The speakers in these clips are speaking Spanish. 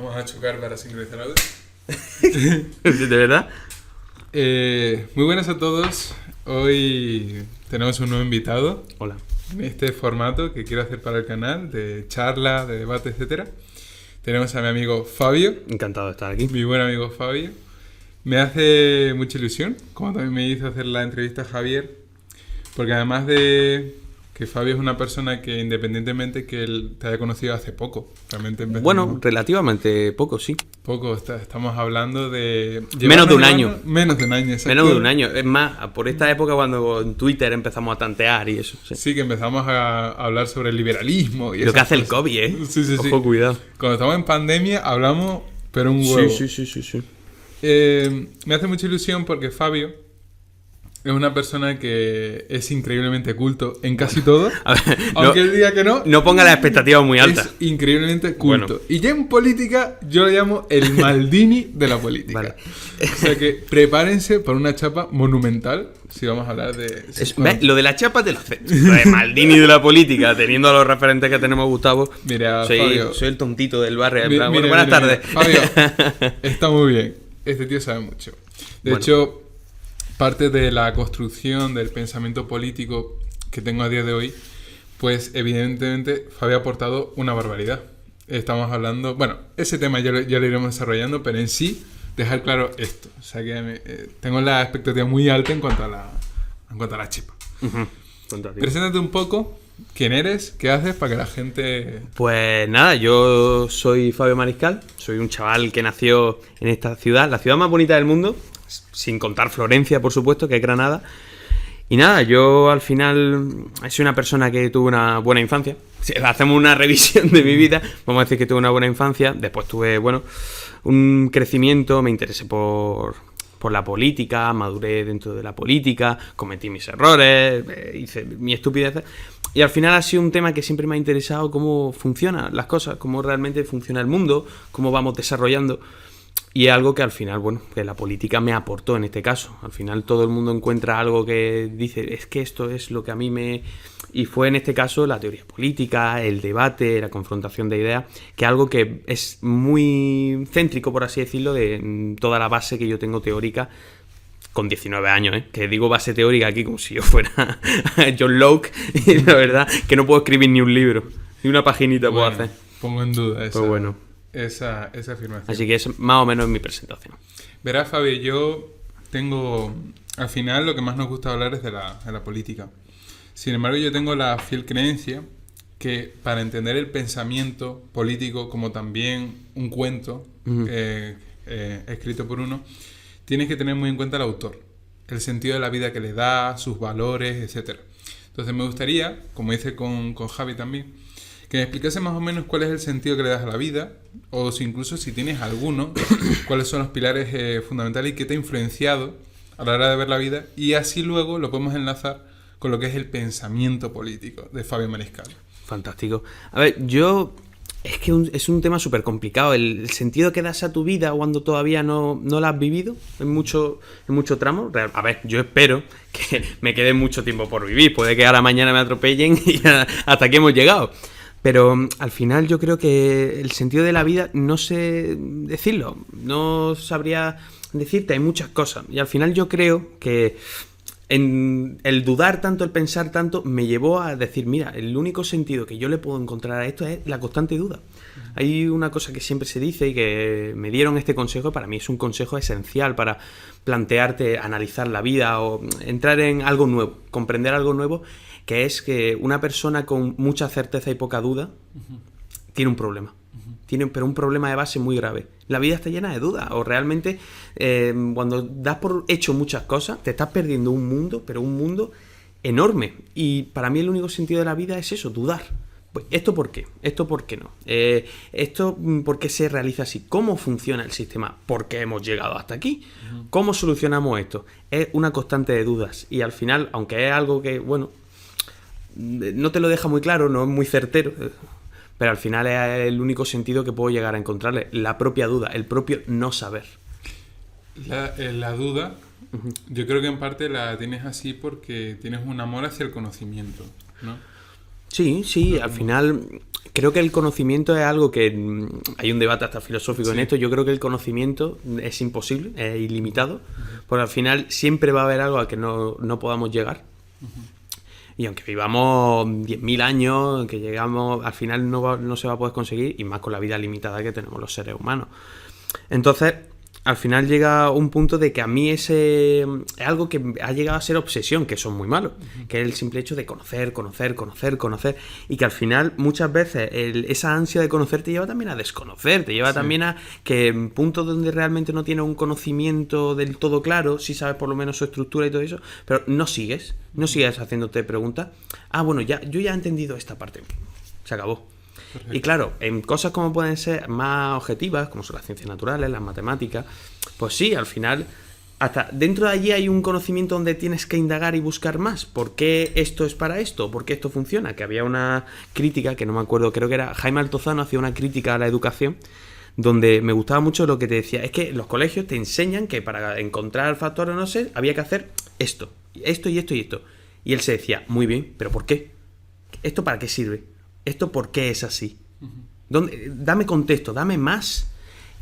Vamos a chocar para sincronizar audio. ¿De verdad? Muy buenas a todos. Hoy tenemos un nuevo invitado. Hola. En este formato que quiero hacer para el canal, de charla, de debate, etcétera. Tenemos a mi amigo Fabio. Encantado de estar aquí. Mi buen amigo Fabio. Me hace mucha ilusión, como también me hizo hacer la entrevista a Javier, porque además de que Fabio es una persona que, independientemente que él te haya conocido hace poco, realmente empezamos... Bueno, relativamente poco, sí. Poco, estamos hablando de... Menos de un año. Menos de un año, exacto. Menos de un año. Es más, por esta época cuando en Twitter empezamos a tantear y eso. Sí, Sí, que empezamos a hablar sobre el liberalismo. Y lo que esas hace el cosas. COVID, ¿eh? Sí, sí, sí. Ojo, cuidado. Cuando estamos en pandemia hablamos, pero un huevo. Sí. Me hace mucha ilusión porque Fabio es una persona que es increíblemente culto en casi todo. A ver, Aunque él diga que no. No ponga las expectativas muy altas. Es increíblemente culto. Bueno. Y ya en política yo lo llamo el Maldini de la política. Vale. O sea que prepárense para una chapa monumental si vamos a hablar de... ¿Ves? Lo de la chapa te lo acepto. Lo de Maldini de la política, teniendo a los referentes que tenemos, Gustavo. Mira, Fabio, soy el tontito del barrio. En Mi- plan, mira, buenas mira, tardes. mira. Fabio, está muy bien. Este tío sabe mucho. De Bueno. hecho, parte de la construcción del pensamiento político que tengo a día de hoy, pues evidentemente Fabio ha aportado una barbaridad. Estamos hablando... Bueno, ese tema ya lo iremos desarrollando, pero en sí, dejar claro esto. O sea que tengo la expectativa muy alta en cuanto a la chipa. Ujú. Cuéntate. Preséntate un poco. ¿Quién eres? ¿Qué haces para que la gente... Pues nada, yo soy Fabio Mariscal, soy un chaval que nació en esta ciudad, la ciudad más bonita del mundo, sin contar Florencia, por supuesto, que es Granada. Y nada, yo al final soy una persona que tuvo una buena infancia. Si hacemos una revisión de mi vida, vamos a decir que tuve una buena infancia. Después tuve, un crecimiento, me interesé por la política, maduré dentro de la política, cometí mis errores, hice mi estupidez. Y al final ha sido un tema que siempre me ha interesado, cómo funcionan las cosas, cómo realmente funciona el mundo, cómo vamos desarrollando. Y es algo que al final, que la política me aportó en este caso. Al final todo el mundo encuentra algo que dice, es que esto es lo que a mí me... Y fue en este caso la teoría política, el debate, la confrontación de ideas, que es algo que es muy céntrico, por así decirlo, de toda la base que yo tengo teórica con 19 años, ¿eh? Que digo base teórica aquí como si yo fuera John Locke, y la verdad que no puedo escribir ni un libro, ni una paginita puedo hacer. Pongo en duda esa, Pues bueno. esa afirmación. Así que es más o menos mi presentación. Verás, Fabio, yo tengo... Al final lo que más nos gusta hablar es de la política. Sin embargo, yo tengo la fiel creencia que para entender el pensamiento político como también un cuento escrito por uno, tienes que tener muy en cuenta el autor, el sentido de la vida que le da, sus valores, etc. Entonces me gustaría, como hice con Javi también, que me explicase más o menos cuál es el sentido que le das a la vida, o si incluso si tienes alguno, cuáles son los pilares fundamentales y qué te ha influenciado a la hora de ver la vida, y así luego lo podemos enlazar con lo que es el pensamiento político de Fabio Mariscal. Fantástico. A ver, es que es un tema súper complicado. El sentido que das a tu vida cuando todavía no la has vivido en mucho tramo. A ver, yo espero que me quede mucho tiempo por vivir. Puede que ahora mañana me atropellen y hasta aquí hemos llegado. Pero al final yo creo que el sentido de la vida no sé decirlo. No sabría decirte, hay muchas cosas. Y al final yo creo que el dudar tanto, el pensar tanto, me llevó a decir, mira, el único sentido que yo le puedo encontrar a esto es la constante duda. Hay una cosa que siempre se dice y que me dieron este consejo, para mí es un consejo esencial para plantearte, analizar la vida o entrar en algo nuevo, comprender algo nuevo, que es que una persona con mucha certeza y poca duda tiene un problema. Pero un problema de base muy grave. La vida está llena de dudas. O realmente, cuando das por hecho muchas cosas, te estás perdiendo un mundo, pero un mundo enorme. Y para mí el único sentido de la vida es eso, dudar. Pues, ¿esto por qué? ¿Esto por qué no? ¿Esto por qué se realiza así? ¿Cómo funciona el sistema? ¿Por qué hemos llegado hasta aquí? ¿Cómo solucionamos esto? Es una constante de dudas. Y al final, aunque es algo que, no te lo deja muy claro, no es muy certero, pero al final es el único sentido que puedo llegar a encontrarle, la propia duda, el propio no saber. La duda, yo creo que en parte la tienes así porque tienes un amor hacia el conocimiento, ¿no? Sí, al final creo que el conocimiento es algo que... hay un debate hasta filosófico en esto. Yo creo que el conocimiento es imposible, es ilimitado, porque al final siempre va a haber algo a que no podamos llegar. Y aunque vivamos 10.000 años, que llegamos, al final no se va a poder conseguir, y más con la vida limitada que tenemos los seres humanos. Entonces, al final llega un punto de que a mí es algo que ha llegado a ser obsesión, que son muy malos, que es el simple hecho de conocer, y que al final muchas veces esa ansia de conocer te lleva también a desconocer, te lleva también a que en puntos donde realmente no tienes un conocimiento del todo claro, sí sabes por lo menos su estructura y todo eso, pero no sigues haciéndote preguntas. Bueno, yo ya he entendido esta parte, se acabó. Perfecto. Y claro, en cosas como pueden ser más objetivas, como son las ciencias naturales, las matemáticas, pues sí, al final, hasta dentro de allí hay un conocimiento donde tienes que indagar y buscar más. ¿Por qué esto es para esto? ¿Por qué esto funciona? Que había una crítica, que no me acuerdo, creo que era Jaime Altozano, hacía una crítica a la educación, donde me gustaba mucho lo que te decía. Es que los colegios te enseñan que para encontrar factores, no sé, había que hacer esto y esto. Y él se decía, muy bien, ¿pero por qué? ¿Esto para qué sirve? ¿Esto por qué es así? Dame contexto, dame más.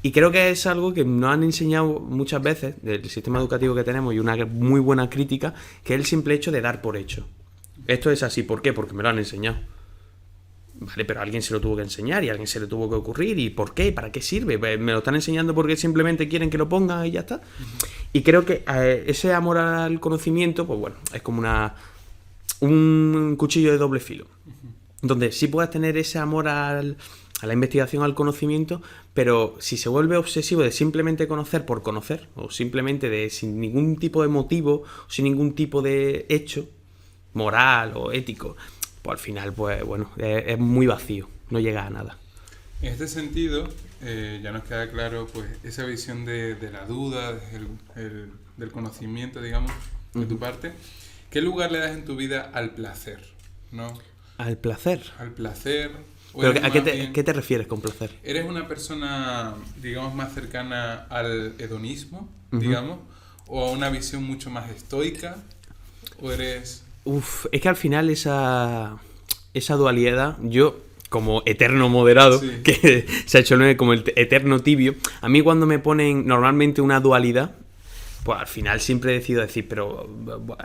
Y creo que es algo que nos han enseñado muchas veces del sistema educativo que tenemos, y una muy buena crítica, que es el simple hecho de dar por hecho. Esto es así, ¿por qué? Porque me lo han enseñado. Vale, pero a alguien se lo tuvo que enseñar y a alguien se le tuvo que ocurrir. ¿Y por qué? ¿Para qué sirve? Me lo están enseñando porque simplemente quieren que lo ponga y ya está. Y creo que ese amor al conocimiento, pues bueno, es como un cuchillo de doble filo. Donde sí puedes tener ese amor a la investigación, al conocimiento, pero si se vuelve obsesivo de simplemente conocer por conocer, o simplemente sin ningún tipo de motivo, sin ningún tipo de hecho moral o ético, pues al final, pues bueno, es muy vacío, no llega a nada. En este sentido, ya nos queda claro pues esa visión de la duda, del conocimiento, digamos, de tu parte. ¿Qué lugar le das en tu vida al placer? ¿No? ¿Al placer? Al placer. ¿Pero a qué te refieres con placer? ¿Eres una persona, digamos, más cercana al hedonismo, digamos? ¿O a una visión mucho más estoica? ¿O eres...? Es que al final esa dualidad, yo, como eterno moderado, que se ha hecho como el eterno tibio, a mí cuando me ponen normalmente una dualidad, pues al final siempre decido decir, pero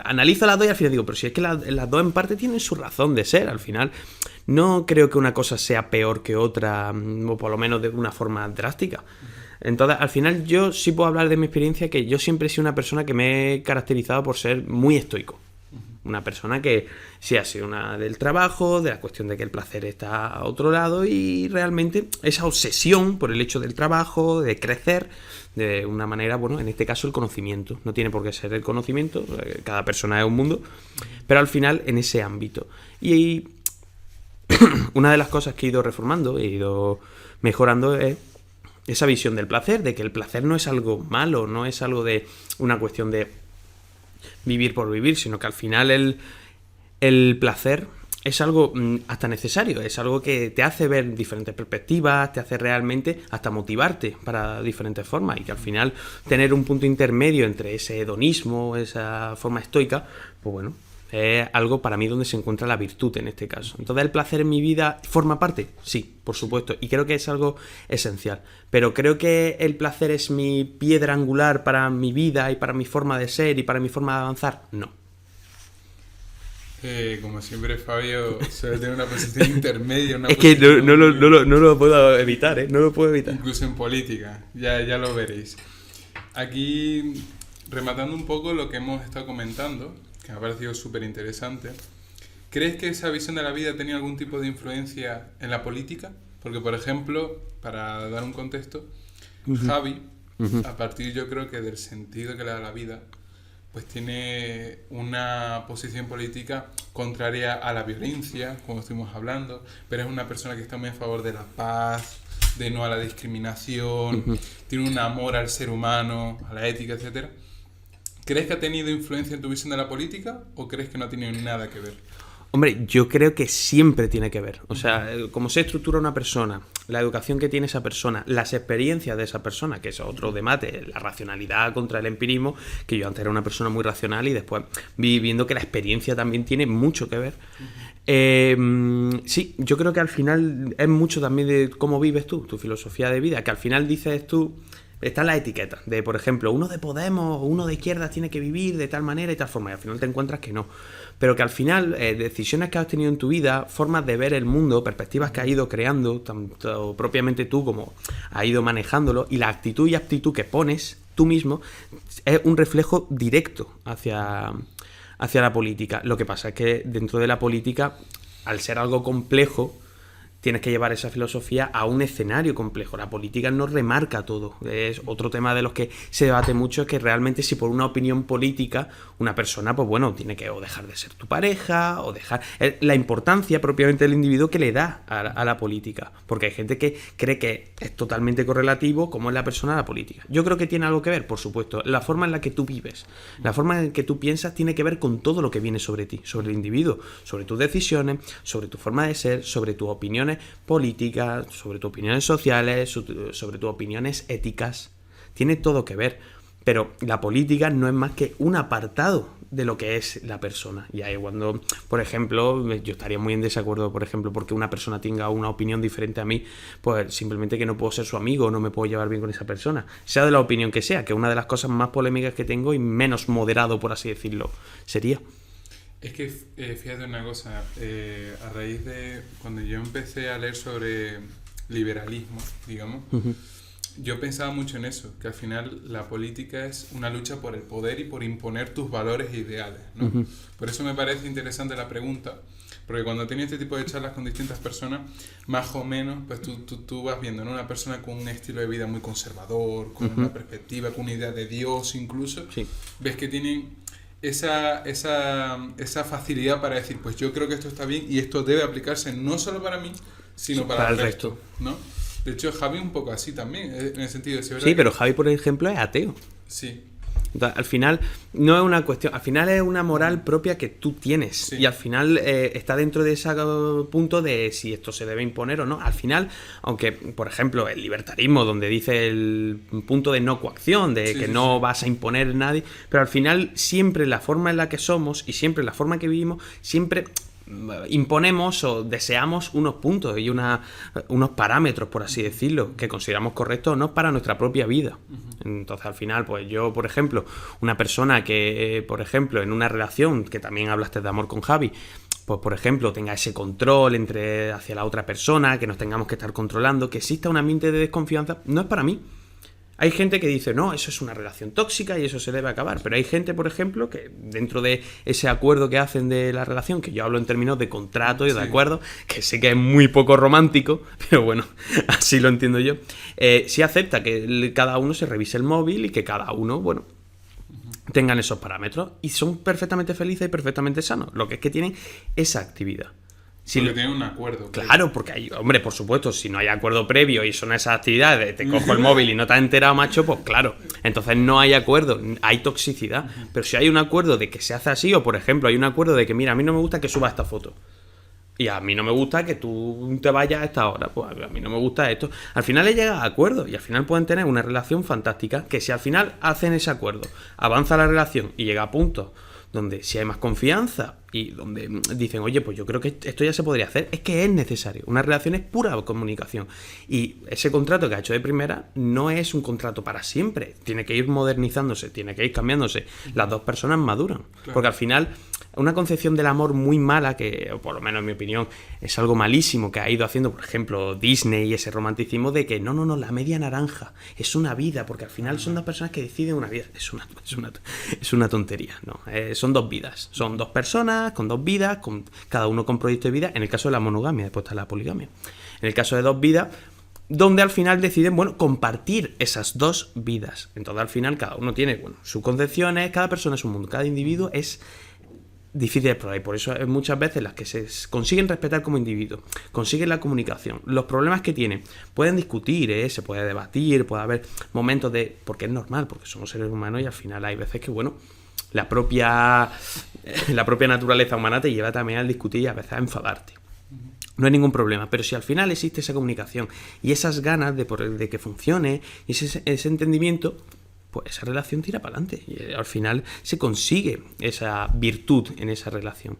analizo las dos y al final digo, pero si es que las dos en parte tienen su razón de ser, al final no creo que una cosa sea peor que otra, o por lo menos de una forma drástica. Entonces, al final yo sí puedo hablar de mi experiencia, que yo siempre he sido una persona que me he caracterizado por ser muy estoico. Una persona que sí ha sido una del trabajo, de la cuestión de que el placer está a otro lado, y realmente esa obsesión por el hecho del trabajo, de crecer, de una manera, bueno, en este caso el conocimiento. No tiene por qué ser el conocimiento, cada persona es un mundo, pero al final en ese ámbito. Y una de las cosas que he ido reformando, he ido mejorando, es esa visión del placer, de que el placer no es algo malo, no es algo de una cuestión de vivir por vivir, sino que al final el placer es algo hasta necesario, es algo que te hace ver diferentes perspectivas, te hace realmente hasta motivarte para diferentes formas, y que al final tener un punto intermedio entre ese hedonismo, esa forma estoica, pues bueno, es algo para mí donde se encuentra la virtud en este caso. Entonces, ¿el placer en mi vida forma parte? Sí, por supuesto, y creo que es algo esencial, pero creo que el placer es mi piedra angular para mi vida y para mi forma de ser y para mi forma de avanzar. No. Como siempre, Fabio suele tener una posición intermedia. Es que no lo puedo evitar, no lo puedo evitar. Incluso en política, ya lo veréis. Aquí, rematando un poco lo que hemos estado comentando, que me ha parecido súper interesante, ¿crees que esa visión de la vida tenía algún tipo de influencia en la política? Porque, por ejemplo, para dar un contexto, Javi, a partir yo creo que del sentido que le da la vida, pues tiene una posición política contraria a la violencia, como estuvimos hablando, pero es una persona que está muy a favor de la paz, de no a la discriminación, tiene un amor al ser humano, a la ética, etcétera. ¿Crees que ha tenido influencia en tu visión de la política o crees que no ha tenido nada que ver? Hombre, yo creo que siempre tiene que ver. O sea, cómo se estructura una persona, la educación que tiene esa persona, las experiencias de esa persona, que es otro debate, la racionalidad contra el empirismo, que yo antes era una persona muy racional y después vi viendo que la experiencia también tiene mucho que ver. Sí, yo creo que al final es mucho también de cómo vives tú, tu filosofía de vida, que al final dices tú, están las etiquetas de, por ejemplo, uno de Podemos o uno de izquierdas tiene que vivir de tal manera y tal forma, y al final te encuentras que no. Pero que al final, decisiones que has tenido en tu vida, formas de ver el mundo, perspectivas que has ido creando, tanto propiamente tú como has ido manejándolo, y la actitud y aptitud que pones tú mismo, es un reflejo directo hacia la política. Lo que pasa es que dentro de la política, al ser algo complejo, tienes que llevar esa filosofía a un escenario complejo. La política no remarca todo. Es otro tema de los que se debate mucho, es que realmente si por una opinión política una persona, pues bueno, tiene que o dejar de ser tu pareja, o dejar... La importancia propiamente del individuo que le da a la política. Porque hay gente que cree que es totalmente correlativo como es la persona a la política. Yo creo que tiene algo que ver, por supuesto. La forma en la que tú vives, la forma en que tú piensas tiene que ver con todo lo que viene sobre ti, sobre el individuo, sobre tus decisiones, sobre tu forma de ser, sobre tus opiniones políticas, sobre tus opiniones sociales, sobre tus opiniones éticas. Tiene todo que ver, pero la política no es más que un apartado de lo que es la persona. Y ahí cuando, por ejemplo, yo estaría muy en desacuerdo, por ejemplo, porque una persona tenga una opinión diferente a mí, pues simplemente que no puedo ser su amigo, no me puedo llevar bien con esa persona, sea de la opinión que sea, que una de las cosas más polémicas que tengo y menos moderado, por así decirlo, sería. Es que fíjate una cosa, a raíz de cuando yo empecé a leer sobre liberalismo, digamos, yo pensaba mucho en eso, que al final la política es una lucha por el poder y por imponer tus valores e ideales, ¿no? Por eso me parece interesante la pregunta, porque cuando tenía este tipo de charlas con distintas personas, más o menos, pues tú vas viendo, ¿no? Una persona con un estilo de vida muy conservador, con una perspectiva, con una idea de Dios incluso, sí. Ves que tienen esa facilidad para decir, pues yo creo que esto está bien y esto debe aplicarse no solo para mí, sino para el resto, ¿no? De hecho, Javi un poco así también, en el sentido de... Sí, pero Javi, por ejemplo, es ateo. Sí. Al final no es una cuestión, al final es una moral propia que tú tienes, sí. Y al final está dentro de ese punto de si esto se debe imponer o no. Al final, aunque por ejemplo el libertarismo, donde dice el punto de no coacción, de sí, que sí, no vas a imponer a nadie, pero al final siempre la forma en la que somos y siempre la forma que vivimos, siempre imponemos o deseamos unos puntos y unos parámetros, por así decirlo, que consideramos correctos o no para nuestra propia vida. Entonces al final, pues yo, por ejemplo, una persona que, por ejemplo, en una relación, que también hablaste de amor con Javi, pues por ejemplo tenga ese control hacia la otra persona, que nos tengamos que estar controlando, que exista un ambiente de desconfianza, no es para mí. Hay gente que dice, no, eso es una relación tóxica y eso se debe acabar. Pero hay gente, por ejemplo, que dentro de ese acuerdo que hacen de la relación, que yo hablo en términos de contrato y de acuerdo, que sé que es muy poco romántico, pero bueno, así lo entiendo yo, sí acepta que cada uno se revise el móvil y que cada uno, bueno, tengan esos parámetros y son perfectamente felices y perfectamente sanos. Lo que es que tienen esa actividad. Porque tienen un acuerdo. Claro, porque hay, hombre, por supuesto, si no hay acuerdo previo y son esas actividades, te cojo el móvil y no te has enterado, macho, pues claro, entonces no hay acuerdo, hay toxicidad. Pero si hay un acuerdo de que se hace así, o por ejemplo, hay un acuerdo de que, mira, a mí no me gusta que subas esta foto, y a mí no me gusta que tú te vayas a esta hora, pues a mí no me gusta esto. Al final le llega a acuerdo y al final pueden tener una relación fantástica, que si al final hacen ese acuerdo, avanza la relación y llega a puntos donde si hay más confianza y donde dicen, oye, pues yo creo que esto ya se podría hacer, es que es necesario. Una relación es pura comunicación. Y ese contrato que ha hecho de primera no es un contrato para siempre. Tiene que ir modernizándose, tiene que ir cambiándose. Las dos personas maduran. Claro. Porque al final, una concepción del amor muy mala, que por lo menos en mi opinión es algo malísimo que ha ido haciendo, por ejemplo, Disney y ese romanticismo de que no, la media naranja es una vida, porque al final son dos personas que deciden una vida. Es una tontería, ¿no? Son dos vidas. Son dos personas con dos vidas, cada uno con proyecto de vida. En el caso de la monogamia, después está la poligamia. En el caso de dos vidas, donde al final deciden, bueno, compartir esas dos vidas. Entonces al final cada uno tiene, bueno, sus concepciones, cada persona es un mundo, cada individuo es difícil de explorar y por eso es muchas veces las que se consiguen respetar como individuo, consiguen la comunicación. Los problemas que tienen pueden discutir, se puede debatir, puede haber momentos de... porque es normal, porque somos seres humanos y al final hay veces que, bueno, la propia naturaleza humana te lleva también al discutir y a veces a enfadarte. No hay ningún problema, pero si al final existe esa comunicación y esas ganas de que funcione y ese entendimiento, pues esa relación tira para adelante y al final se consigue esa virtud en esa relación.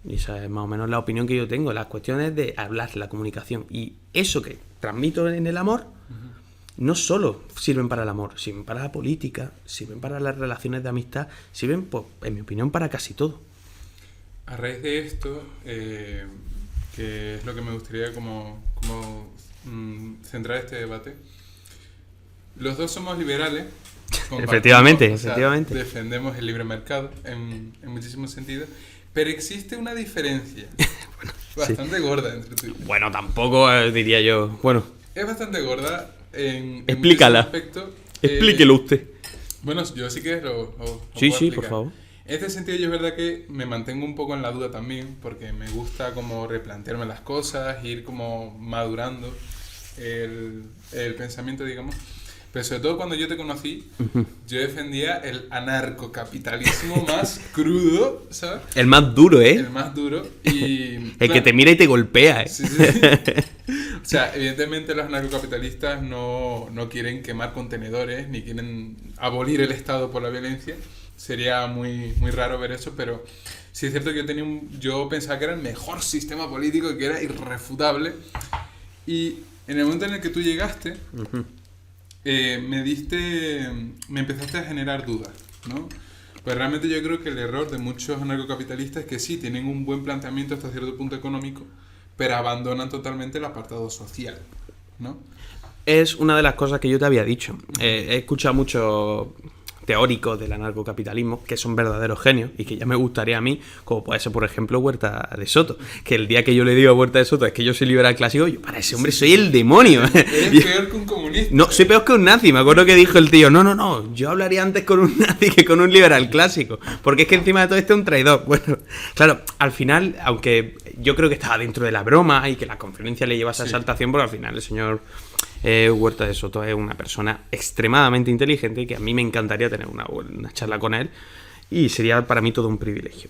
Y esa es más o menos la opinión que yo tengo. Las cuestiones de hablar, la comunicación y eso que transmito en el amor no solo sirven para el amor, sirven para la política, sirven para las relaciones de amistad, sirven, pues, en mi opinión, para casi todo. A raíz de esto, que es lo que me gustaría como centrar este debate, los dos somos liberales. Efectivamente. Defendemos el libre mercado en muchísimos sentidos, pero existe una diferencia bastante gorda entre tú y yo. Bueno, tampoco diría yo. Bueno, es bastante gorda en explícala. Aspecto, explíquelo usted. Bueno, yo sí que lo sí, puedo por favor. En este sentido, yo es verdad que me mantengo un poco en la duda también, porque me gusta como replantearme las cosas, ir como madurando el pensamiento, digamos. Pero sobre todo cuando yo te conocí, yo defendía el anarcocapitalismo más crudo, ¿sabes? El más duro, ¿eh? El más duro. Y, el claro, que te mira y te golpea, ¿eh? Sí. O sea, evidentemente los anarcocapitalistas no quieren quemar contenedores, ni quieren abolir el Estado por la violencia. Sería muy, muy raro ver eso, pero sí es cierto que yo pensaba que era el mejor sistema político, que era irrefutable. Y en el momento en el que tú llegaste... me empezaste a generar dudas, ¿no? Pues realmente yo creo que el error de muchos anarcocapitalistas es que sí, tienen un buen planteamiento hasta cierto punto económico, pero abandonan totalmente el apartado social, ¿no? Es una de las cosas que yo te había dicho. He escuchado muchos teóricos del anarcocapitalismo que son verdaderos genios y que ya me gustaría a mí, como puede ser por ejemplo Huerta de Soto, que el día que yo le digo a Huerta de Soto es que yo soy liberal clásico, yo para ese hombre soy el demonio. Eres peor que un comunista. No, soy peor que un nazi. Me acuerdo que dijo el tío, no, yo hablaría antes con un nazi que con un liberal clásico, porque es que encima de todo este es un traidor. Bueno, claro, al final, aunque yo creo que estaba dentro de la broma y que la conferencia le lleva esa exaltación, porque al final el señor Huerta de Soto es una persona extremadamente inteligente y que a mí me encantaría tener una charla con él y sería para mí todo un privilegio.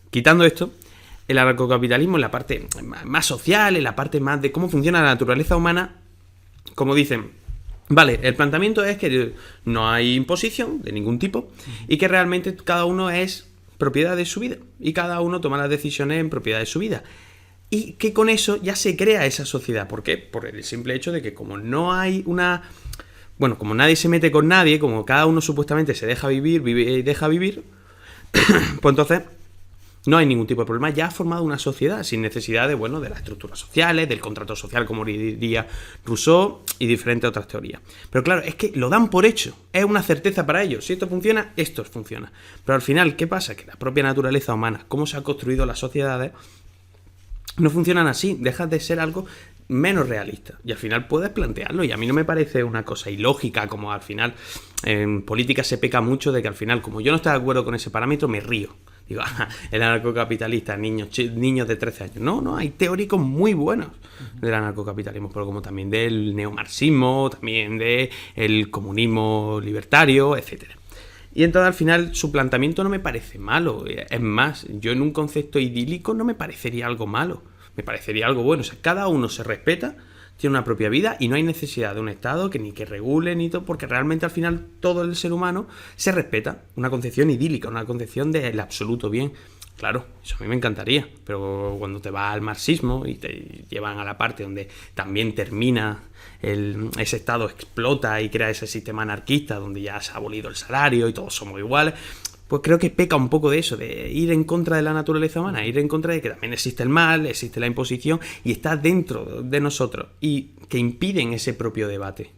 Quitando esto, el anarcocapitalismo en la parte más social, en la parte más de cómo funciona la naturaleza humana, como dicen, vale, el planteamiento es que no hay imposición de ningún tipo y que realmente cada uno es propiedad de su vida y cada uno toma las decisiones en propiedad de su vida. Y que con eso ya se crea esa sociedad. ¿Por qué? Por el simple hecho de que como no hay una... Bueno, como nadie se mete con nadie, como cada uno supuestamente se deja vivir, vive y deja vivir, pues entonces no hay ningún tipo de problema. Ya ha formado una sociedad sin necesidad de las estructuras sociales, del contrato social, como diría Rousseau, y diferentes otras teorías. Pero claro, es que lo dan por hecho. Es una certeza para ellos. Si esto funciona, esto funciona. Pero al final, ¿qué pasa? Que la propia naturaleza humana, cómo se han construido las sociedades, no funcionan así, dejas de ser algo menos realista y al final puedes plantearlo y a mí no me parece una cosa ilógica como al final en política se peca mucho de que al final como yo no estoy de acuerdo con ese parámetro me río, digo, el anarcocapitalista, niños de 13 años, no, hay teóricos muy buenos del anarcocapitalismo, pero como también del neomarxismo, también del comunismo libertario, etcétera. Y entonces al final su planteamiento no me parece malo. Es más, yo en un concepto idílico no me parecería algo malo. Me parecería algo bueno. O sea, cada uno se respeta, tiene una propia vida y no hay necesidad de un Estado que ni que regule ni todo, porque realmente al final todo el ser humano se respeta. Una concepción idílica, una concepción del absoluto bien. Claro, eso a mí me encantaría, pero cuando te vas al marxismo y te llevan a la parte donde también termina ese Estado explota y crea ese sistema anarquista donde ya se ha abolido el salario y todos somos iguales, pues creo que peca un poco de eso, de ir en contra de la naturaleza humana, ir en contra de que también existe el mal, existe la imposición y está dentro de nosotros y que impiden ese propio debate.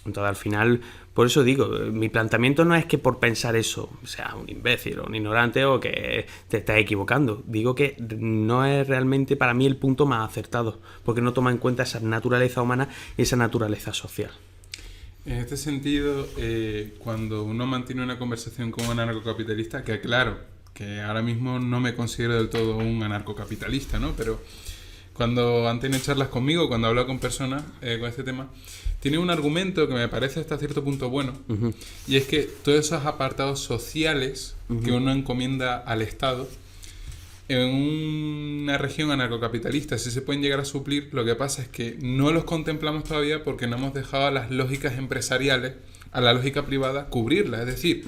Entonces al final, por eso digo, mi planteamiento no es que por pensar eso sea un imbécil o un ignorante o que te estás equivocando. Digo que no es realmente para mí el punto más acertado, porque no toma en cuenta esa naturaleza humana y esa naturaleza social. En este sentido, cuando uno mantiene una conversación con un anarcocapitalista, que claro, que ahora mismo no me considero del todo un anarcocapitalista, ¿no? Pero cuando han tenido charlas conmigo, cuando he hablado con personas con este tema, tiene un argumento que me parece hasta cierto punto bueno, y es que todos esos apartados sociales que uno encomienda al Estado, en una región anarcocapitalista sí se pueden llegar a suplir. Lo que pasa es que no los contemplamos todavía porque no hemos dejado a las lógicas empresariales, a la lógica privada, cubrirla. Es decir,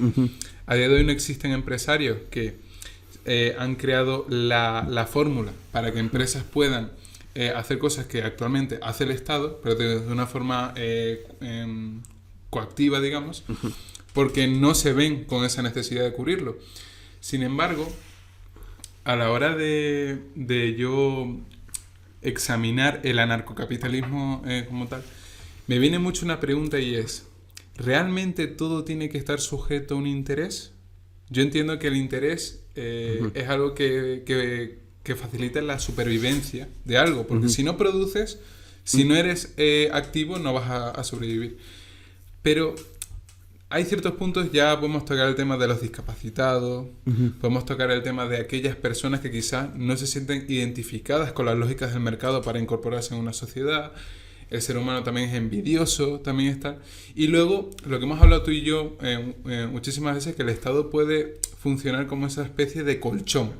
a día de hoy no existen empresarios que han creado la fórmula para que empresas puedan hacer cosas que actualmente hace el Estado, pero de una forma coactiva, digamos, porque no se ven con esa necesidad de cubrirlo. Sin embargo, a la hora de yo examinar el anarcocapitalismo como tal, me viene mucho una pregunta, y es: ¿realmente todo tiene que estar sujeto a un interés? Yo entiendo que el interés es algo que facilita la supervivencia de algo, porque si no produces, si no eres activo, no vas a sobrevivir. Pero hay ciertos puntos, ya podemos tocar el tema de los discapacitados, podemos tocar el tema de aquellas personas que quizás no se sienten identificadas con las lógicas del mercado para incorporarse en una sociedad. El ser humano también es envidioso, también está. Y luego, lo que hemos hablado tú y yo muchísimas veces, que el Estado puede funcionar como esa especie de colchón,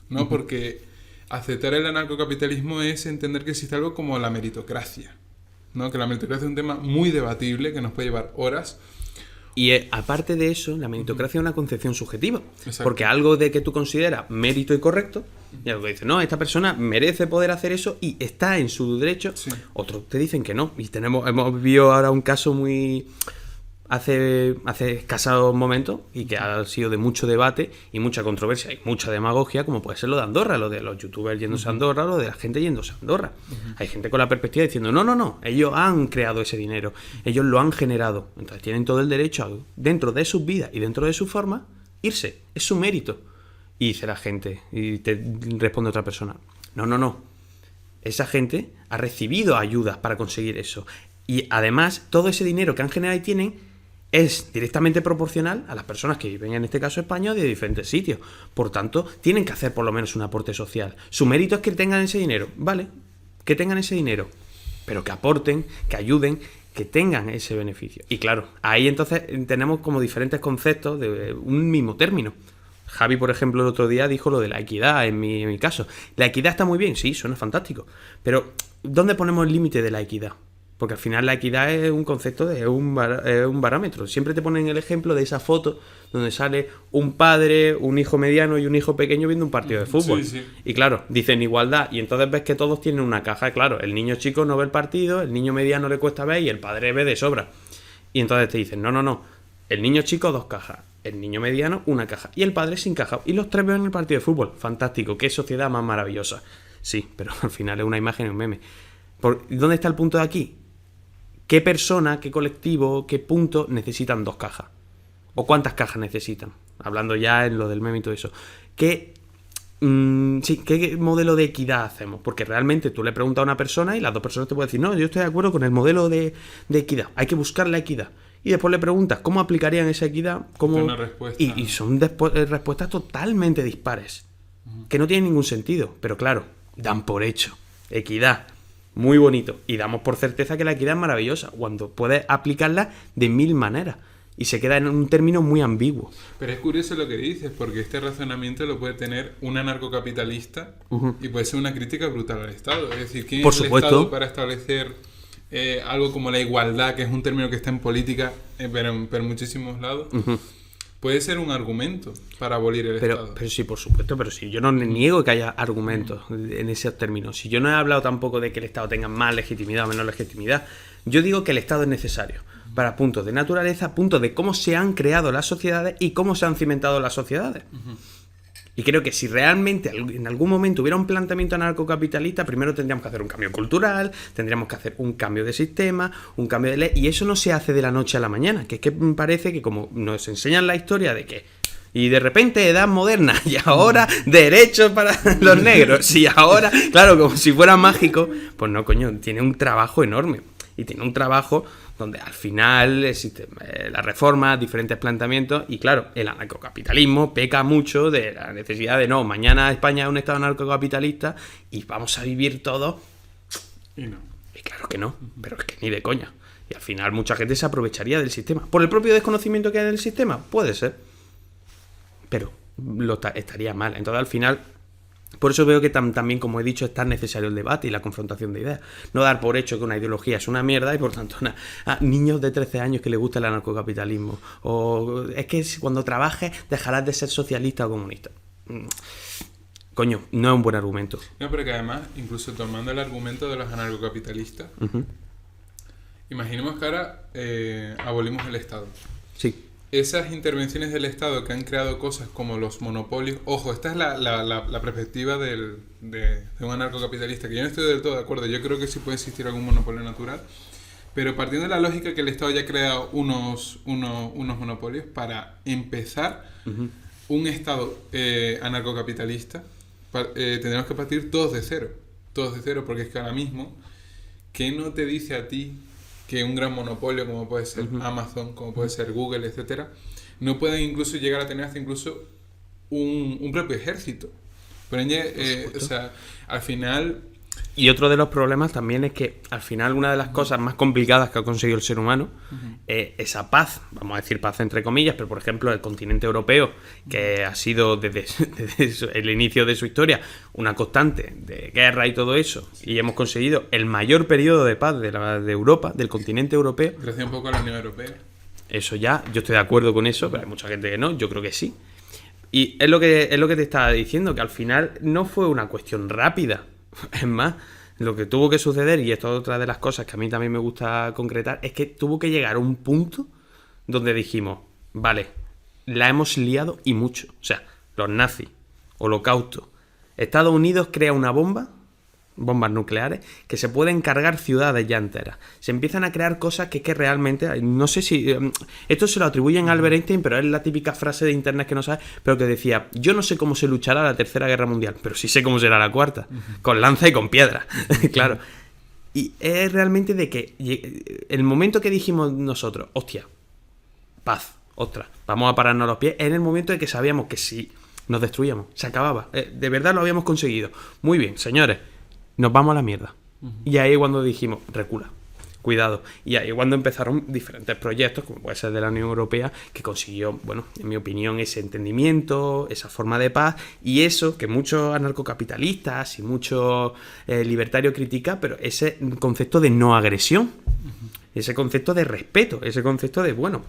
¿no? Porque aceptar el anarcocapitalismo es entender que existe algo como la meritocracia, ¿no? Que la meritocracia es un tema muy debatible, que nos puede llevar horas. Y aparte de eso, la meritocracia es una concepción subjetiva. Exacto. Porque algo de que tú consideras mérito y correcto, y algo que dices, no, esta persona merece poder hacer eso y está en su derecho, Sí. Otros te dicen que no. Y hemos vivido ahora un caso muy... Hace escasos momentos, y que ha sido de mucho debate y mucha controversia y mucha demagogia, como puede ser lo de Andorra, lo de los youtubers yéndose a Andorra, lo de la gente yéndose a Andorra. Hay gente con la perspectiva diciendo, no, ellos han creado ese dinero, ellos lo han generado, entonces tienen todo el derecho a, dentro de sus vidas y dentro de su forma, irse, es su mérito. Y dice la gente, y te responde otra persona, no, esa gente ha recibido ayudas para conseguir eso, y además todo ese dinero que han generado y tienen es directamente proporcional a las personas que viven, en este caso España, de diferentes sitios. Por tanto, tienen que hacer por lo menos un aporte social. Su mérito es que tengan ese dinero, ¿vale? Que tengan ese dinero, pero que aporten, que ayuden, que tengan ese beneficio. Y claro, ahí entonces tenemos como diferentes conceptos de un mismo término. Javi, por ejemplo, el otro día dijo lo de la equidad, en mi caso. La equidad está muy bien, sí, suena fantástico. Pero, ¿dónde ponemos el límite de la equidad? Porque al final la equidad es un concepto, es un barómetro. Siempre te ponen el ejemplo de esa foto donde sale un padre, un hijo mediano y un hijo pequeño viendo un partido de fútbol. Sí. Y claro, dicen igualdad, y entonces ves que todos tienen una caja. Claro, el niño chico no ve el partido, el niño mediano le cuesta ver y el padre ve de sobra. Y entonces te dicen, no, el niño chico 2 cajas, el niño mediano 1 caja y el padre sin caja. Y los 3 ven el partido de fútbol. Fantástico, qué sociedad más maravillosa. Sí, pero al final es una imagen y un meme. ¿Dónde está el punto de aquí? ¿Qué persona, qué colectivo, qué punto necesitan 2 cajas? ¿O cuántas cajas necesitan? Hablando ya en lo del meme y todo eso. ¿Qué modelo de equidad hacemos? Porque realmente tú le preguntas a una persona y las 2 personas te pueden decir, no, yo estoy de acuerdo con el modelo de equidad. Hay que buscar la equidad. Y después le preguntas, ¿cómo aplicarían esa equidad? Una respuesta. Y son respuestas totalmente dispares. Que no tienen ningún sentido. Pero claro, dan por hecho. Equidad. Muy bonito. Y damos por certeza que la equidad es maravillosa, cuando puedes aplicarla de 1000 maneras. Y se queda en un término muy ambiguo. Pero es curioso lo que dices, porque este razonamiento lo puede tener un anarcocapitalista y puede ser una crítica brutal al Estado. Es decir, ¿quién Por es el supuesto. Estado para establecer algo como la igualdad, que es un término que está en política, pero en muchísimos lados? Puede ser un argumento para abolir el Estado. Pero sí, por supuesto, pero sí, yo no niego que haya argumentos en esos términos. Si yo no he hablado tampoco de que el Estado tenga más legitimidad o menos legitimidad, yo digo que el Estado es necesario para puntos de naturaleza, puntos de cómo se han creado las sociedades y cómo se han cimentado las sociedades. Y creo que si realmente en algún momento hubiera un planteamiento anarcocapitalista, primero tendríamos que hacer un cambio cultural, tendríamos que hacer un cambio de sistema, un cambio de ley, y eso no se hace de la noche a la mañana, que es que me parece que como nos enseñan la historia de que y de repente edad moderna y ahora derechos para los negros y ahora, claro, como si fuera mágico, pues no, coño, tiene un trabajo enorme. y tiene un trabajo donde al final existen las reformas, diferentes planteamientos, y claro, el anarcocapitalismo peca mucho de la necesidad de no, mañana España es un estado anarcocapitalista y vamos a vivir todos. Y no. Y claro que no, pero es que ni de coña. Y al final mucha gente se aprovecharía del sistema. ¿Por el propio desconocimiento que hay del sistema? Puede ser. Pero estaría mal. Entonces al final, por eso veo que también, como he dicho, es tan necesario el debate y la confrontación de ideas. No dar por hecho que una ideología es una mierda y por tanto a niños de 13 años que les gusta el anarcocapitalismo. O es que cuando trabajes dejarás de ser socialista o comunista. Coño, no es un buen argumento. No, pero que además, incluso tomando el argumento de los anarcocapitalistas, imaginemos que ahora abolimos el Estado. Sí. Esas intervenciones del Estado que han creado cosas como los monopolios... Ojo, esta es la perspectiva de un anarcocapitalista, que yo no estoy del todo de acuerdo. Yo creo que sí puede existir algún monopolio natural, pero partiendo de la lógica que el Estado ya ha creado unos monopolios, para empezar un Estado anarcocapitalista, tendremos que partir todos de cero. Todos de cero, porque es que ahora mismo, ¿qué no te dice a ti que un gran monopolio como puede ser Amazon, como puede ser Google, etcétera, no pueden incluso llegar a tener hasta incluso un propio ejército? Por ende, o sea, al final... Y otro de los problemas también es que al final una de las cosas más complicadas que ha conseguido el ser humano es esa paz, vamos a decir paz entre comillas, pero por ejemplo el continente europeo, que ha sido desde el inicio de su historia una constante de guerra y todo eso, y hemos conseguido el mayor periodo de paz de Europa, del continente europeo. Gracias un poco a la Unión Europea. Eso ya, yo estoy de acuerdo con eso, pero hay mucha gente que no, yo creo que sí. Y es lo que te estaba diciendo, que al final no fue una cuestión rápida. Es más, lo que tuvo que suceder, y esto es otra de las cosas que a mí también me gusta concretar, es que tuvo que llegar a un punto donde dijimos, vale, la hemos liado y mucho. O sea, los nazis, Holocausto, Estados Unidos crea una bombas nucleares, que se pueden cargar ciudades ya enteras. Se empiezan a crear cosas que realmente, no sé si... esto se lo atribuyen a Albert Einstein, pero es la típica frase de internet que no sabes, pero que decía, yo no sé cómo se luchará la Tercera Guerra Mundial, pero sí sé cómo será la Cuarta, con lanza y con piedra. Claro. Y es realmente de que el momento que dijimos nosotros, hostia, paz, ostras, vamos a pararnos los pies, en el momento de que sabíamos que si nos destruíamos, se acababa. De verdad lo habíamos conseguido. Muy bien, señores, nos vamos a la mierda. Y ahí es cuando dijimos, recula, cuidado. Y ahí es cuando empezaron diferentes proyectos, como puede ser de la Unión Europea, que consiguió, bueno, en mi opinión, ese entendimiento, esa forma de paz, y eso que muchos anarcocapitalistas y muchos libertarios critican, pero ese concepto de no agresión, ese concepto de respeto, ese concepto de, bueno,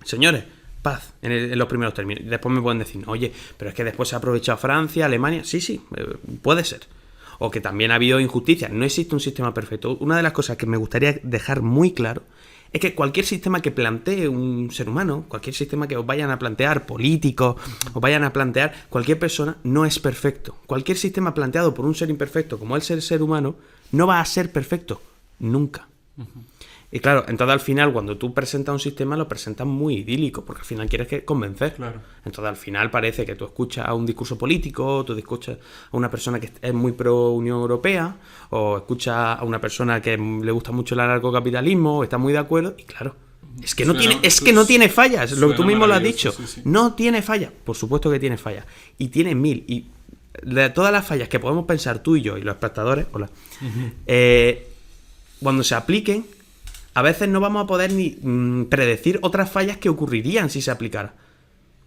señores, paz en los primeros términos. Y después me pueden decir, oye, pero es que después se ha aprovechado Francia, Alemania. Sí, puede ser. O que también ha habido injusticias. No existe un sistema perfecto. Una de las cosas que me gustaría dejar muy claro es que cualquier sistema que plantee un ser humano, cualquier sistema que os vayan a plantear políticos, os vayan a plantear cualquier persona, no es perfecto. Cualquier sistema planteado por un ser imperfecto como es el ser humano, no va a ser perfecto. Nunca. Y claro, entonces al final cuando tú presentas un sistema lo presentas muy idílico, porque al final quieres convencer. Claro. Entonces al final parece que tú escuchas a un discurso político, tú escuchas a una persona que es muy pro Unión Europea, o escuchas a una persona que le gusta mucho el anarcocapitalismo, o está muy de acuerdo, y claro, es que no tiene fallas, lo que tú mismo lo has dicho. Sí. No tiene fallas, por supuesto que tiene fallas, y tiene 1000, y de todas las fallas que podemos pensar tú y yo y los espectadores, cuando se apliquen, a veces no vamos a poder ni predecir otras fallas que ocurrirían si se aplicara.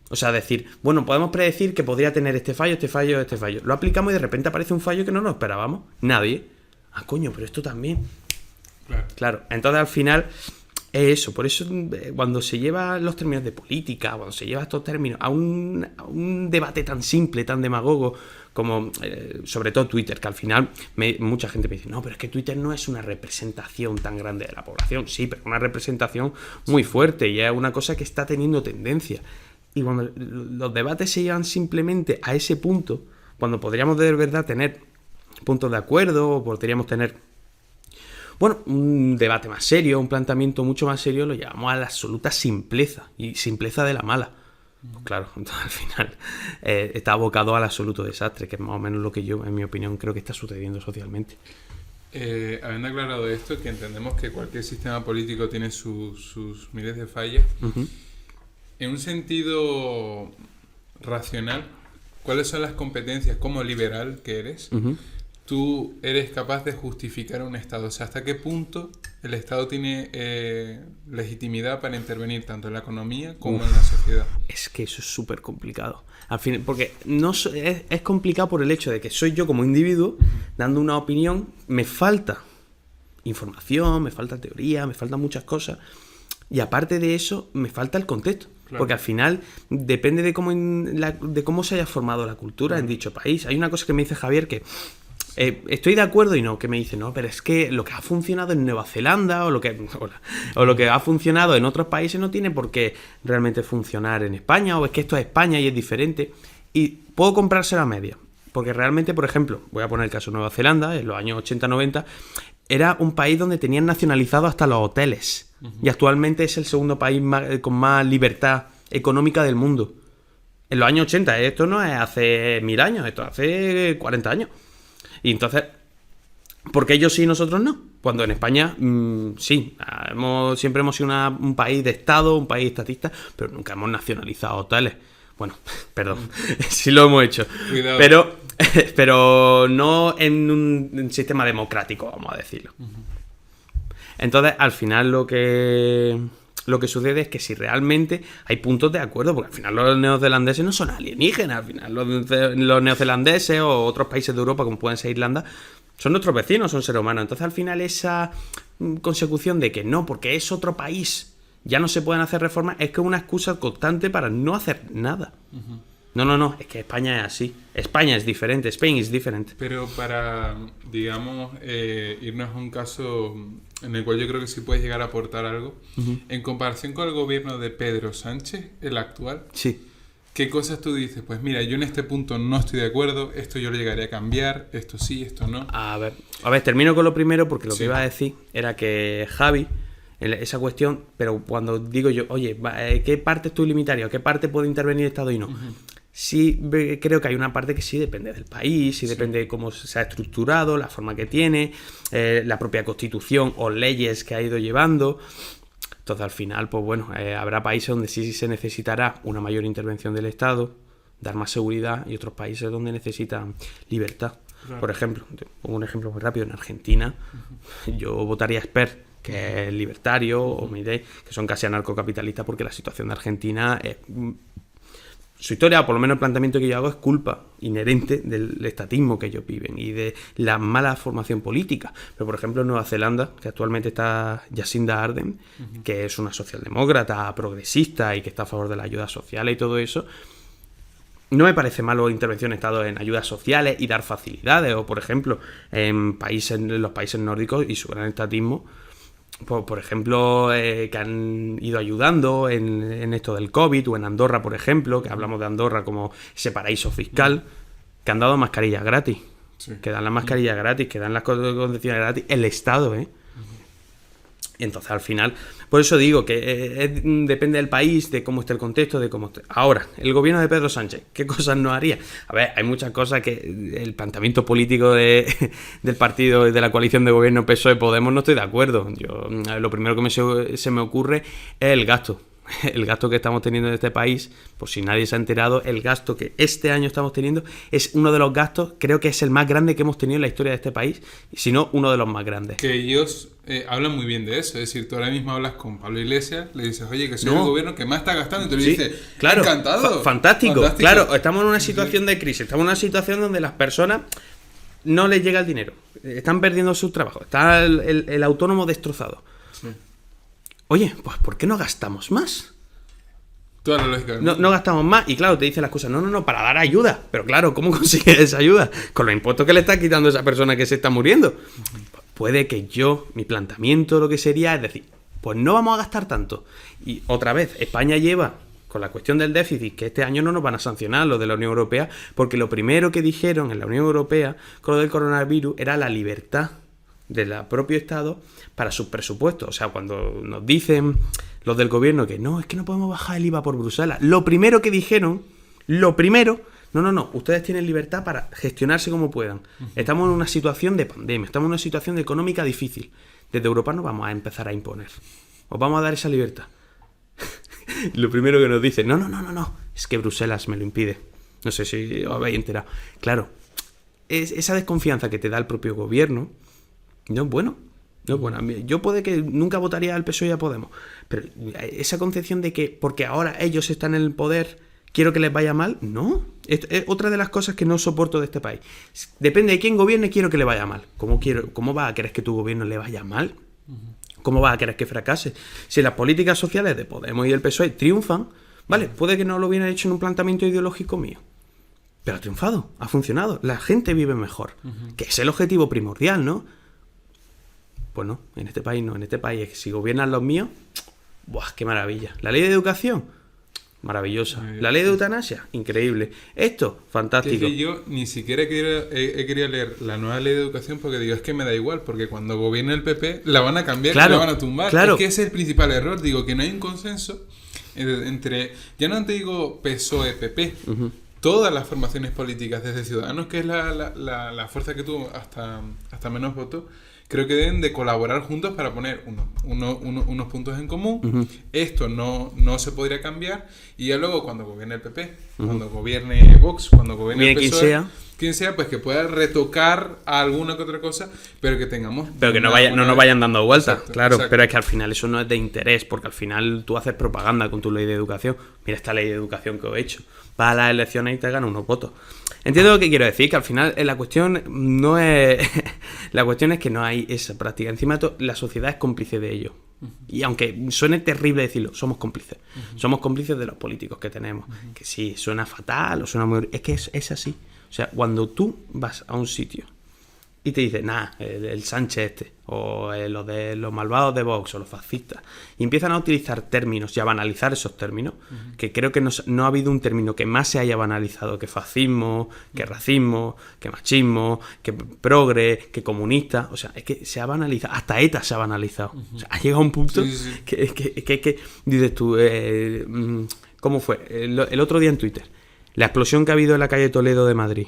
O sea, decir, bueno, podemos predecir que podría tener este fallo. Lo aplicamos y de repente aparece un fallo que no nos esperábamos. Nadie. Ah, coño, pero esto también. Claro. Entonces, al final, es eso. Por eso, cuando se lleva los términos de política, cuando se lleva estos términos a un debate tan simple, tan demagogo, como sobre todo Twitter, que al final mucha gente me dice, no, pero es que Twitter no es una representación tan grande de la población. Sí, pero una representación muy fuerte, y es una cosa que está teniendo tendencia. Y cuando los debates se llevan simplemente a ese punto, cuando podríamos de verdad tener puntos de acuerdo, o podríamos tener, bueno, un debate más serio, un planteamiento mucho más serio, lo llevamos a la absoluta simpleza, y simpleza de la mala. Pues claro, entonces al final está abocado al absoluto desastre, que es más o menos lo que yo, en mi opinión, creo que está sucediendo socialmente. Habiendo aclarado esto, que entendemos que cualquier sistema político tiene sus miles de fallas, Ujú. en un sentido racional, ¿cuáles son las competencias como liberal que eres? Ujú. Tú eres capaz de justificar un Estado. O sea, ¿hasta qué punto el Estado tiene legitimidad para intervenir tanto en la economía como en la sociedad? Es que eso es súper complicado. Al fin, porque no es complicado por el hecho de que soy yo como individuo dando una opinión, me falta información, me falta teoría, me faltan muchas cosas. Y aparte de eso, me falta el contexto. Claro. Porque al final depende de cómo se haya formado la cultura en dicho país. Hay una cosa que me dice Javier que estoy de acuerdo y no, que me dice, no, pero es que lo que ha funcionado en Nueva Zelanda o lo que ha funcionado en otros países no tiene por qué realmente funcionar en España, o es que esto es España y es diferente. Y puedo comprárselo a media. Porque realmente, por ejemplo, voy a poner el caso de Nueva Zelanda, en los años 80-90, era un país donde tenían nacionalizado hasta los hoteles. Y actualmente es el segundo país con más libertad económica del mundo. En los años 80, esto no es hace 1000 años, esto hace 40 años. Y entonces, ¿por qué ellos sí y nosotros no? Cuando en España, sí, siempre hemos sido un país de Estado, un país estatista, pero nunca hemos nacionalizado hoteles. Bueno, perdón, sí lo hemos hecho. Cuidado. Pero no en un sistema democrático, vamos a decirlo. Entonces, al final lo que sucede es que si realmente hay puntos de acuerdo, porque al final los neozelandeses no son alienígenas, al final los neozelandeses o otros países de Europa, como pueden ser Irlanda, son nuestros vecinos, son seres humanos. Entonces, al final, esa consecución de que no, porque es otro país, ya no se pueden hacer reformas, es que es una excusa constante para no hacer nada. No, es que España es así. España es diferente, Spain is different. Pero para, digamos, irnos a un caso en el cual yo creo que sí puedes llegar a aportar algo, en comparación con el gobierno de Pedro Sánchez, el actual, Sí. ¿qué cosas tú dices? Pues mira, yo en este punto no estoy de acuerdo, esto yo lo llegaría a cambiar, esto sí, esto no. A ver, termino con lo primero, porque lo Sí. que iba a decir era que Javi, esa cuestión, pero cuando digo yo, oye, ¿qué parte es tu limitario? ¿Qué parte puede intervenir el Estado y no? Sí, creo que hay una parte que sí depende del país, sí depende de cómo se ha estructurado, la forma que tiene, la propia constitución o leyes que ha ido llevando. Entonces, al final, pues bueno, habrá países donde sí se necesitará una mayor intervención del Estado, dar más seguridad, y otros países donde necesitan libertad. Claro. Por ejemplo, te pongo un ejemplo muy rápido, en Argentina, yo votaría a Esper, que es libertario, o Milei, que son casi anarcocapitalistas, porque la situación de Argentina es... Su historia, o por lo menos el planteamiento que yo hago, es culpa inherente del estatismo que ellos viven y de la mala formación política. Pero, por ejemplo, en Nueva Zelanda, que actualmente está Jacinda Ardern, que es una socialdemócrata, progresista y que está a favor de la ayuda social y todo eso, no me parece malo intervención de Estado en ayudas sociales y dar facilidades. O, por ejemplo, en los países nórdicos y su gran estatismo, por ejemplo, que han ido ayudando en esto del COVID, o en Andorra, por ejemplo, que hablamos de Andorra como ese paraíso fiscal, que han dado mascarillas gratis, Sí. que dan las mascarillas gratis, que dan las condiciones gratis, el Estado, ¿eh? Y entonces, al final, por eso digo que depende del país, de cómo esté el contexto, de cómo esté. Ahora, el gobierno de Pedro Sánchez, ¿qué cosas no haría? A ver, hay muchas cosas que el planteamiento político del partido y de la coalición de gobierno PSOE-Podemos no estoy de acuerdo. Lo primero que se me ocurre es el gasto. El gasto que estamos teniendo en este país, por si nadie se ha enterado, el gasto que este año estamos teniendo es uno de los gastos, creo que es el más grande que hemos tenido en la historia de este país, si no uno de los más grandes. Que ellos hablan muy bien de eso, es decir, tú ahora mismo hablas con Pablo Iglesias, le dices, oye, que soy el gobierno que más está gastando, y tú le Sí, dices, claro, encantado. Fantástico, claro, estamos en una situación de crisis, estamos en una situación donde las personas no les llega el dinero, están perdiendo su trabajo, está el autónomo destrozado. Sí. Oye, pues ¿por qué no gastamos más? Toda la lógica. No gastamos más. Y claro, te dicen las cosas, no, para dar ayuda. Pero claro, ¿cómo consigues esa ayuda? Con los impuestos que le está quitando a esa persona que se está muriendo. Puede que mi planteamiento lo que sería es decir, pues no vamos a gastar tanto. Y otra vez, España lleva con la cuestión del déficit, que este año no nos van a sancionar los de la Unión Europea, porque lo primero que dijeron en la Unión Europea con lo del coronavirus era la libertad del propio Estado para sus presupuestos. O sea, cuando nos dicen los del gobierno que no, es que no podemos bajar el IVA por Bruselas, lo primero que dijeron, No, ustedes tienen libertad para gestionarse como puedan. Estamos en una situación de pandemia, estamos en una situación económica difícil. Desde Europa nos vamos a empezar a imponer. Os vamos a dar esa libertad. Lo primero que nos dicen, no, es que Bruselas me lo impide. No sé si os habéis enterado. Claro, esa desconfianza que te da el propio gobierno no es bueno. No es bueno. Yo puede que nunca votaría al PSOE y a Podemos, pero esa concepción de que porque ahora ellos están en el poder, quiero que les vaya mal, no. Es otra de las cosas que no soporto de este país. Depende de quién gobierne, quiero que le vaya mal. ¿Cómo vas a querer que tu gobierno le vaya mal? ¿Cómo vas a querer que fracase? Si las políticas sociales de Podemos y del PSOE triunfan, vale, puede que no lo hubieran hecho en un planteamiento ideológico mío, pero ha triunfado, ha funcionado, la gente vive mejor, que es el objetivo primordial, ¿no? Pues no, en este país no, en este país es que si gobiernan los míos, ¡buah, qué maravilla! La ley de educación, maravillosa. La ley de eutanasia, increíble. Esto, fantástico. Es que yo ni siquiera he querido leer la nueva ley de educación porque digo, es que me da igual, porque cuando gobierne el PP la van a cambiar, claro, y la van a tumbar. Claro. Es que ese es el principal error, digo, que no hay un consenso entre, ya no te digo PSOE, PP, todas las formaciones políticas desde Ciudadanos, que es la fuerza que tuvo hasta menos votos, creo que deben de colaborar juntos para poner unos puntos en común. Esto no se podría cambiar. Y ya luego cuando gobierne el PP, cuando gobierne Vox, cuando gobierne el PSOE, quien sea, pues que pueda retocar alguna que otra cosa, pero que tengamos... Pero que no nos vayan dando vueltas, exacto, claro. Exacto. Pero es que al final eso no es de interés, porque al final tú haces propaganda con tu ley de educación. Mira esta ley de educación que os he hecho. Vas a las elecciones y te ganan unos votos. Entiendo lo que quiero decir, que al final la cuestión no es... la cuestión es que no hay esa práctica. Encima la sociedad es cómplice de ello. Y aunque suene terrible decirlo, somos cómplices. Somos cómplices de los políticos que tenemos. Que sí, suena fatal o suena muy... Es que es así. O sea, cuando tú vas a un sitio y te dicen, el Sánchez o los malvados de Vox, o los fascistas, y empiezan a utilizar términos y a banalizar esos términos, que creo que no ha habido un término que más se haya banalizado que fascismo, que racismo, que machismo, que progre, que comunista. O sea, es que se ha banalizado, hasta ETA se ha banalizado. O sea, ha llegado a un punto que dices tú, ¿cómo fue? El otro día en Twitter, la explosión que ha habido en la calle Toledo de Madrid.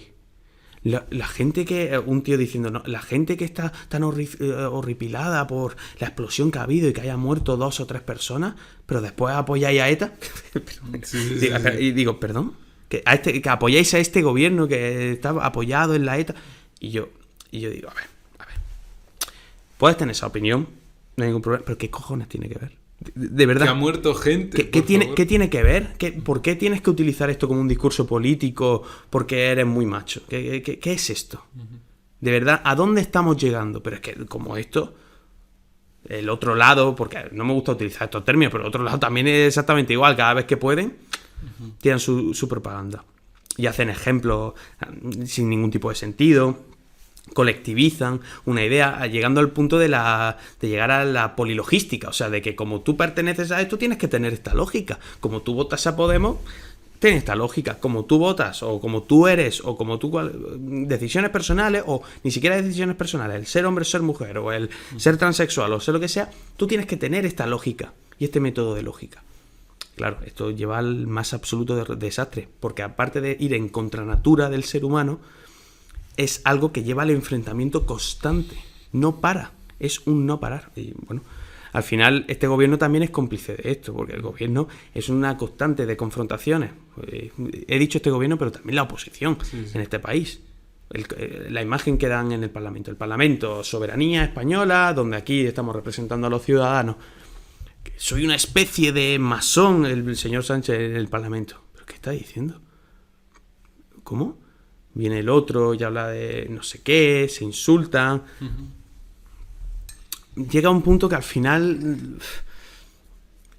La gente que... Un tío diciendo, no, la gente que está tan horripilada por la explosión que ha habido y que haya muerto 2 o 3 personas, pero después apoyáis a ETA. Y digo, perdón, que apoyáis a este gobierno que está apoyado en la ETA. Y yo digo, a ver. Puedes tener esa opinión, no hay ningún problema, pero ¿qué cojones tiene que ver? De verdad. Que ha muerto gente. ¿Qué tiene que ver? ¿Por qué tienes que utilizar esto como un discurso político porque eres muy macho? ¿Qué es esto? De verdad, ¿a dónde estamos llegando? Pero es que como esto, el otro lado, porque no me gusta utilizar estos términos, pero el otro lado también es exactamente igual. Cada vez que pueden, tiran su propaganda. Y hacen ejemplos sin ningún tipo de sentido. Colectivizan una idea, llegando al punto de llegar a la polilogística, o sea, de que como tú perteneces a esto tienes que tener esta lógica, como tú votas a Podemos tienes esta lógica, como tú votas o como tú eres o como tú decisiones personales o ni siquiera decisiones personales, el ser hombre o ser mujer o el ser transexual o ser lo que sea, tú tienes que tener esta lógica y este método de lógica. Claro, esto lleva al más absoluto desastre, porque aparte de ir en contranatura del ser humano, es algo que lleva al enfrentamiento constante. No para. Es un no parar. Y bueno, al final este gobierno también es cómplice de esto, porque el gobierno es una constante de confrontaciones. He dicho este gobierno, pero también la oposición en este país. La imagen que dan en el Parlamento. El Parlamento, soberanía española, donde aquí estamos representando a los ciudadanos. Soy una especie de masón, el señor Sánchez en el Parlamento. ¿Pero qué está diciendo? ¿Cómo? Viene el otro y habla de no sé qué, se insultan. Llega a un punto que al final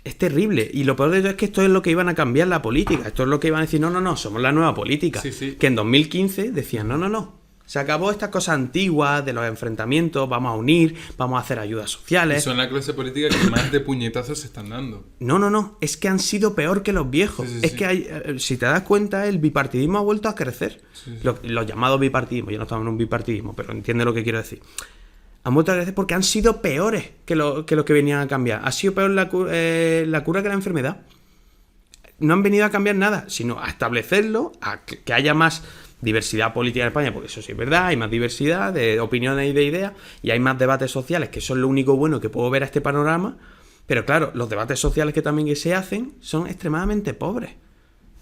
es terrible. Y lo peor de todo es que esto es lo que iban a cambiar la política. Esto es lo que iban a decir, no, somos la nueva política. Que en 2015 decían, no. Se acabó estas cosas antiguas de los enfrentamientos, vamos a unir, vamos a hacer ayudas sociales. Y son la clase política que más de puñetazos se están dando. No, es que han sido peor que los viejos. Que si te das cuenta, el bipartidismo ha vuelto a crecer. Los llamados bipartidismos, yo no estaba en un bipartidismo, pero entiende lo que quiero decir. Han vuelto a crecer porque han sido peores que lo que venían a cambiar. Ha sido peor la cura que la enfermedad. no han venido a cambiar nada, sino a establecerlo, a que haya más diversidad política en España, porque eso sí es verdad, hay más diversidad de opiniones y de ideas, y hay más debates sociales, que eso es lo único bueno que puedo ver a este panorama, pero claro, los debates sociales que también se hacen son extremadamente pobres.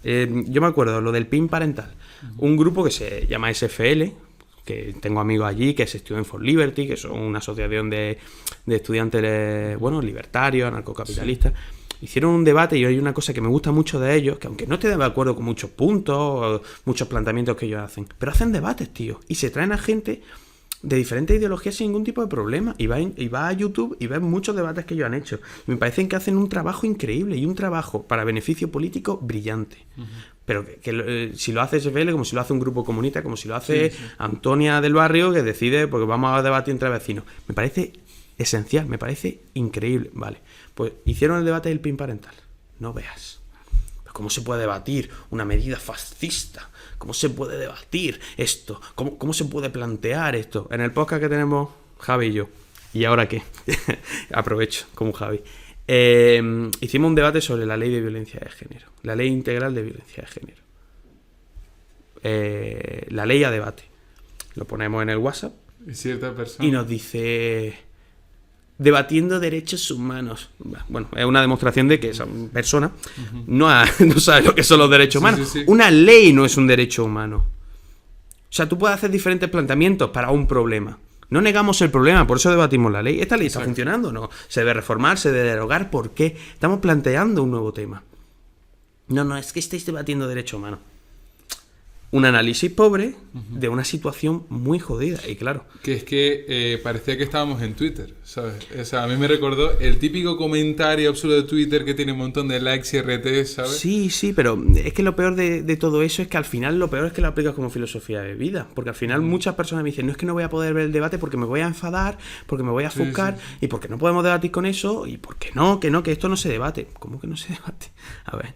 Yo me acuerdo, lo del PIN parental, un grupo que se llama SFL, que tengo amigos allí, que es Students for Liberty, que son una asociación de estudiantes, bueno, libertarios, anarcocapitalistas. Hicieron un debate y hay una cosa que me gusta mucho de ellos, que aunque no esté de acuerdo con muchos puntos, o muchos planteamientos que ellos hacen, pero hacen debates, tío, y se traen a gente de diferentes ideologías sin ningún tipo de problema, y va a YouTube y ves muchos debates que ellos han hecho. Y me parecen que hacen un trabajo increíble y un trabajo para beneficio político brillante. Pero si lo hace SFL, como si lo hace un grupo comunista, como si lo hace Antonia del barrio, que decide, porque vamos a debatir entre vecinos. Me parece esencial, me parece increíble. Vale, pues hicieron el debate del PIN parental. No veas. ¿Cómo se puede debatir una medida fascista? ¿Cómo se puede debatir esto? ¿Cómo se puede plantear esto? En el podcast que tenemos Javi y yo. ¿Y ahora qué? Aprovecho, como Javi. Hicimos un debate sobre la ley de violencia de género. La ley integral de violencia de género. La ley a debate. Lo ponemos en el WhatsApp. Y cierta persona. Y nos dice... debatiendo derechos humanos. Bueno, es una demostración de que esa persona no sabe lo que son los derechos humanos. Sí. Una ley no es un derecho humano. O sea, tú puedes hacer diferentes planteamientos para un problema. No negamos el problema, por eso debatimos la ley. ¿Esta ley está funcionando o no? ¿Se debe reformar? ¿Se debe derogar? ¿Por qué? Estamos planteando un nuevo tema. No, es que estáis debatiendo derechos humanos. Un análisis pobre de una situación muy jodida, y claro. Que es que parecía que estábamos en Twitter, ¿sabes? O sea, a mí me recordó el típico comentario absurdo de Twitter que tiene un montón de likes y RT, ¿sabes? Sí, pero es que lo peor de todo eso es que al final lo peor es que lo aplicas como filosofía de vida. Porque al final muchas personas me dicen, no, es que no voy a poder ver el debate porque me voy a enfadar, porque me voy a ofuscar, y porque no podemos debatir con eso, y porque que esto no se debate. ¿Cómo que no se debate? A ver...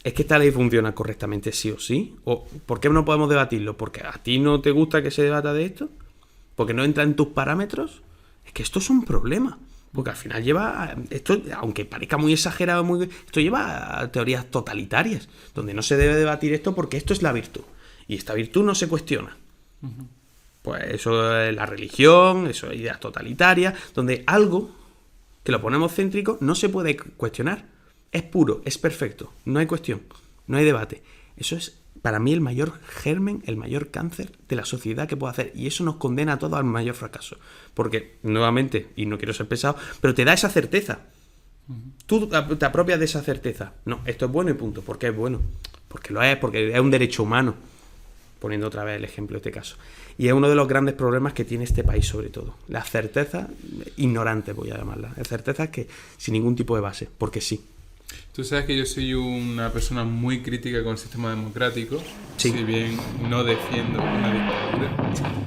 ¿Es que esta ley funciona correctamente sí o sí? ¿O por qué no podemos debatirlo? ¿Porque a ti no te gusta que se debata de esto? ¿Porque no entra en tus parámetros? Es que esto es un problema. Porque al final lleva... Esto, aunque parezca muy exagerado, esto lleva a teorías totalitarias, donde no se debe debatir esto porque esto es la virtud. Y esta virtud no se cuestiona. Pues eso es la religión, eso es ideas totalitarias, donde algo que lo ponemos céntrico no se puede cuestionar. Es puro, es perfecto, no hay cuestión, no hay debate. Eso es para mí el mayor germen, el mayor cáncer de la sociedad que puede hacer. Y eso nos condena a todos al mayor fracaso. Porque, nuevamente, y no quiero ser pesado, pero te da esa certeza. Tú te apropias de esa certeza. No, esto es bueno y punto. ¿Por qué es bueno? Porque lo es, porque es un derecho humano. Poniendo otra vez el ejemplo de este caso. Y es uno de los grandes problemas que tiene este país, sobre todo. Las certezas ignorantes, voy a llamarlas. Las certezas que sin ningún tipo de base, porque sí. Tú sabes que yo soy una persona muy crítica con el sistema democrático, sí. Si bien no defiendo una dictadura.